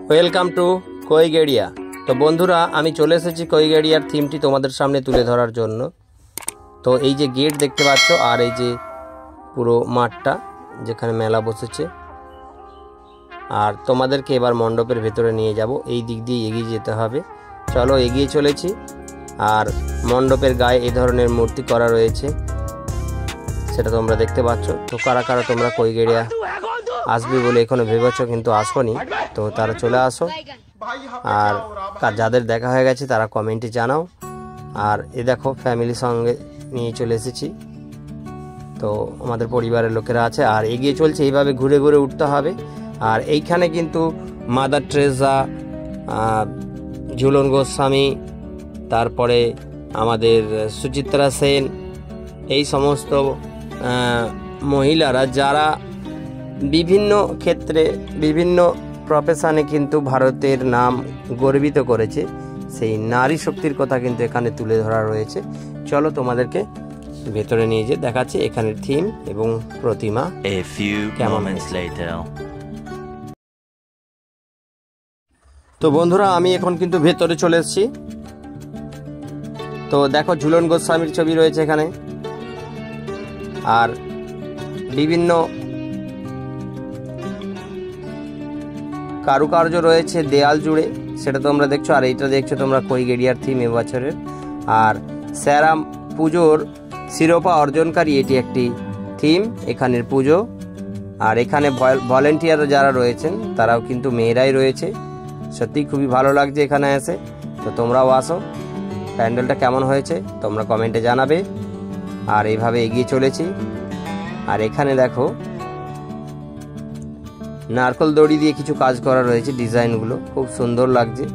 Welcome to কৈগেড়িয়া। তো বন্ধুরা, আমি চলে এসেছি কৈগেড়িয়ার থিমটি তোমাদের সামনে তুলে ধরার জন্য। তো এই যে গেট দেখতে পাচ্ছ, আর এই যে পুরো মাঠটা যেখানে মেলা বসেছে, আর তোমাদেরকে এবার মণ্ডপের ভেতরে নিয়ে যাব। এই দিক দিয়ে এগিয়ে যেতে হবে, চলো এগিয়ে চলেছি। আর মণ্ডপের গায়ে এই ধরনের মূর্তি করা রয়েছে, সেটা তোমরা দেখতে পাচ্ছ। তো কারা কারা তোমরা কৈগেড়িয়া আসবে বলে এখনো ভেবেছো কিন্তু আসোনি, তো তারা চলে আসো। আর যাদের দেখা হয়ে গেছে তারা কমেন্টে জানাও। আর এ দেখো, ফ্যামিলির সঙ্গে নিয়ে চলে এসেছি, তো আমাদের পরিবারের লোকেরা আছে। আর এগিয়ে চলছে, এইভাবে ঘুরে ঘুরে উঠতে হবে। আর এইখানে কিন্তু মাদার টেরেসা, ঝুলন গোস্বামী, তারপরে আমাদের সুচিত্রা সেন, এই সমস্ত মহিলারা যারা বিভিন্ন ক্ষেত্রে বিভিন্ন প্রফেশনে কিন্তু ভারতের নাম গর্বিত করেছে, সেই নারী শক্তির কথা কিন্তু এখানে তুলে ধরা রয়েছে। চলো তোমাদেরকে ভেতরে নিয়ে যে দেখাচ্ছি এখানের থিম এবং প্রতিমা কেমন। তো বন্ধুরা, আমি এখন কিন্তু ভেতরে চলে এসেছি। তো দেখো, ঝুলন গোস্বামীর ছবি রয়েছে এখানে, আর বিভিন্ন কারুকার্য রয়েছে দেয়াল জুড়ে, সেটা তোমরা দেখছো। আর এইটা দেখছো তোমরা কৈগেড়িয়ার থিম এবছরের। আর স্যারাম পুজোর শিরোপা অর্জনকারী এটি একটি থিম, এখানের পুজো। আর এখানে ভলেন্টিয়ার যারা রয়েছেন তারাও কিন্তু মেয়েরাই রয়েছে। সত্যি খুবই ভালো লাগছে এখানে এসে। তো তোমরাও আসো, প্যান্ডেলটা কেমন হয়েছে তোমরা কমেন্টে জানাবে। আর এইভাবে এগিয়ে চলেছি। আর এখানে দেখো, নারকেল দড়ি দিয়ে কিছু কাজ করা রয়েছে, ডিজাইনগুলো খুব সুন্দর লাগছে।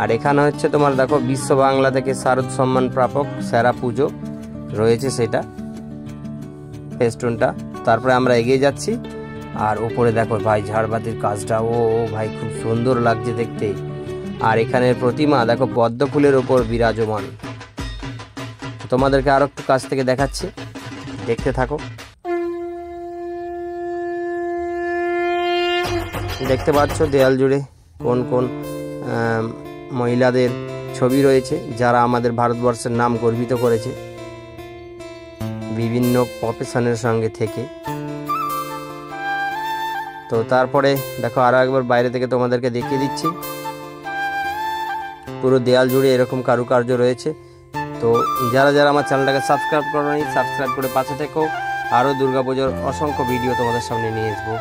আর এখানে হচ্ছে তোমার দেখো, বিশ্ব বাংলা থেকে শারদ সম্মান প্রাপক সেরা পুজো রয়েছে, সেটা ফেস্টুনটা। তারপরে আমরা এগিয়ে যাচ্ছি। আর উপরে দেখো ভাই, ঝাড়বাতির কাজটা ও ভাই খুব সুন্দর লাগছে দেখতে। আর এখানের প্রতিমা দেখো পদ্ম ফুলের ওপর বিরাজমান। তোমাদেরকে আরো একটু কাছ থেকে দেখাচ্ছি, দেখতে থাকো। দেখতে পাচ্ছ দেয়াল জুড়ে কোন কোন মহিলাদের ছবি রয়েছে, যারা আমাদের ভারতবর্ষের নাম গর্বিত করেছে বিভিন্ন প্রফেশনের সঙ্গে থেকে। তো তারপরে দেখো, আরো একবার বাইরে থেকে তোমাদেরকে দেখিয়ে দিচ্ছি। পুরো দেয়াল জুড়ে এরকম কারুকার্য রয়েছে। তো যারা যারা আমার চ্যানেলটাকে সাবস্ক্রাইব করোনি, সাবস্ক্রাইব করে পাশে থেকো। আরও দুর্গাপুজোর অসংখ্য ভিডিও তোমাদের সামনে নিয়ে আসবো।